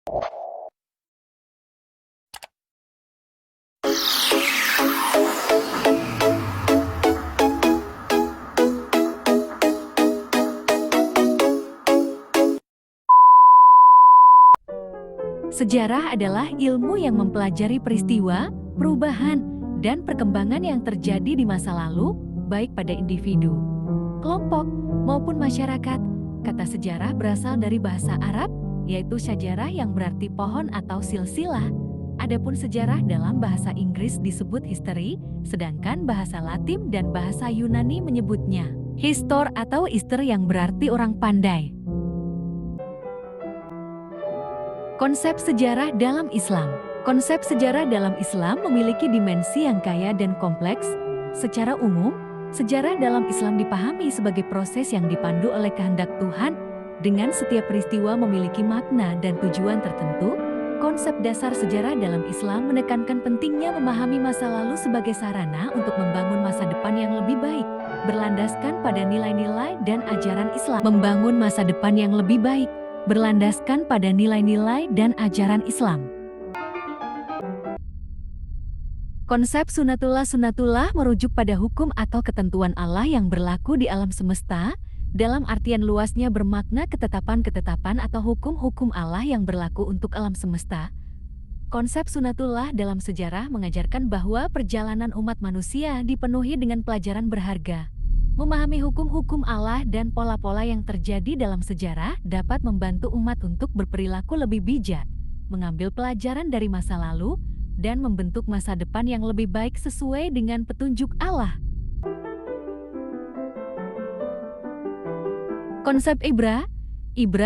Sejarah adalah ilmu yang mempelajari peristiwa, perubahan, dan perkembangan yang terjadi di masa lalu, baik pada individu, kelompok, maupun masyarakat. Kata sejarah berasal dari bahasa Arab, yaitu syajarah yang berarti pohon atau silsilah. Adapun sejarah dalam bahasa Inggris disebut history, sedangkan bahasa Latin dan bahasa Yunani menyebutnya histor atau ister yang berarti orang pandai. Konsep sejarah dalam Islam. Konsep sejarah dalam Islam memiliki dimensi yang kaya dan kompleks. Secara umum, sejarah dalam Islam dipahami sebagai proses yang dipandu oleh kehendak Tuhan, dengan setiap peristiwa memiliki makna dan tujuan tertentu. Konsep dasar sejarah dalam Islam menekankan pentingnya memahami masa lalu sebagai sarana untuk membangun masa depan yang lebih baik, berlandaskan pada nilai-nilai dan ajaran Islam. Membangun masa depan yang lebih baik berlandaskan pada nilai-nilai dan ajaran Islam. Konsep sunatullah merujuk pada hukum atau ketentuan Allah yang berlaku di alam semesta, dalam artian luasnya bermakna ketetapan-ketetapan atau hukum-hukum Allah yang berlaku untuk alam semesta. Konsep sunatullah dalam sejarah mengajarkan bahwa perjalanan umat manusia dipenuhi dengan pelajaran berharga. Memahami hukum-hukum Allah dan pola-pola yang terjadi dalam sejarah dapat membantu umat untuk berperilaku lebih bijak, mengambil pelajaran dari masa lalu, dan membentuk masa depan yang lebih baik sesuai dengan petunjuk Allah. Konsep ibrah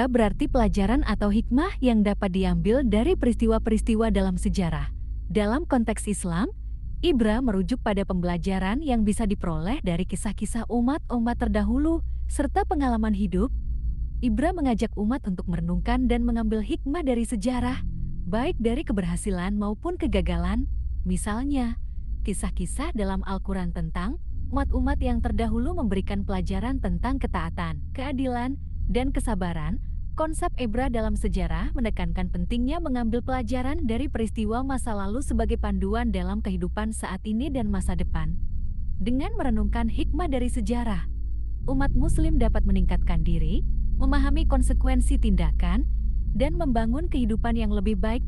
berarti pelajaran atau hikmah yang dapat diambil dari peristiwa-peristiwa dalam sejarah. Dalam konteks Islam, ibrah merujuk pada pembelajaran yang bisa diperoleh dari kisah-kisah umat-umat terdahulu serta pengalaman hidup. Ibrah mengajak umat untuk merenungkan dan mengambil hikmah dari sejarah, baik dari keberhasilan maupun kegagalan. Misalnya, kisah-kisah dalam Al-Quran tentang umat-umat yang terdahulu memberikan pelajaran tentang ketaatan, keadilan, dan kesabaran. Konsep ibrah dalam sejarah menekankan pentingnya mengambil pelajaran dari peristiwa masa lalu sebagai panduan dalam kehidupan saat ini dan masa depan. Dengan merenungkan hikmah dari sejarah, umat Muslim dapat meningkatkan diri, memahami konsekuensi tindakan, dan membangun kehidupan yang lebih baik.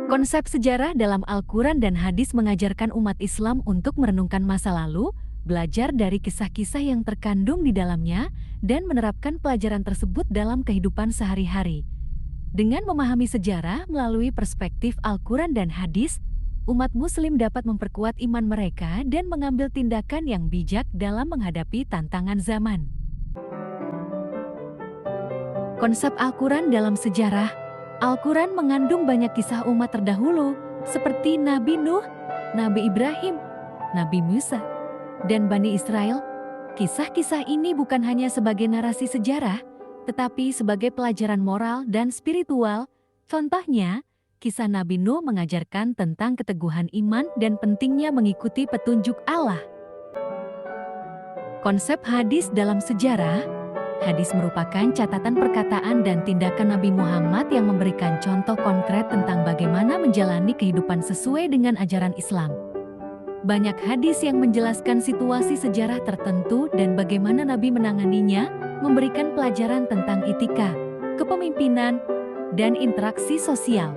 Konsep sejarah dalam Al-Quran dan hadis mengajarkan umat Islam untuk merenungkan masa lalu, belajar dari kisah-kisah yang terkandung di dalamnya, dan menerapkan pelajaran tersebut dalam kehidupan sehari-hari. Dengan memahami sejarah melalui perspektif Al-Quran dan hadis, umat Muslim dapat memperkuat iman mereka dan mengambil tindakan yang bijak dalam menghadapi tantangan zaman. Konsep Al-Quran dalam sejarah. Al-Quran mengandung banyak kisah umat terdahulu, seperti Nabi Nuh, Nabi Ibrahim, Nabi Musa, dan Bani Israel. Kisah-kisah ini bukan hanya sebagai narasi sejarah, tetapi sebagai pelajaran moral dan spiritual. Contohnya, kisah Nabi Nuh mengajarkan tentang keteguhan iman dan pentingnya mengikuti petunjuk Allah. Konsep hadis dalam sejarah. Hadis merupakan catatan perkataan dan tindakan Nabi Muhammad yang memberikan contoh konkret tentang bagaimana menjalani kehidupan sesuai dengan ajaran Islam. Banyak hadis yang menjelaskan situasi sejarah tertentu dan bagaimana Nabi menanganinya, memberikan pelajaran tentang etika, kepemimpinan, dan interaksi sosial.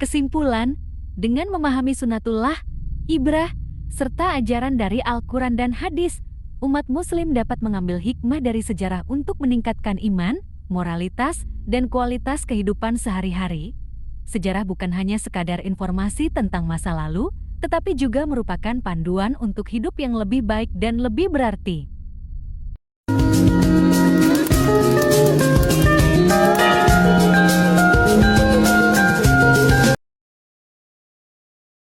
Kesimpulan, dengan memahami sunatullah, ibrah, serta ajaran dari Al-Quran dan hadis, umat Muslim dapat mengambil hikmah dari sejarah untuk meningkatkan iman, moralitas, dan kualitas kehidupan sehari-hari. Sejarah bukan hanya sekadar informasi tentang masa lalu, tetapi juga merupakan panduan untuk hidup yang lebih baik dan lebih berarti.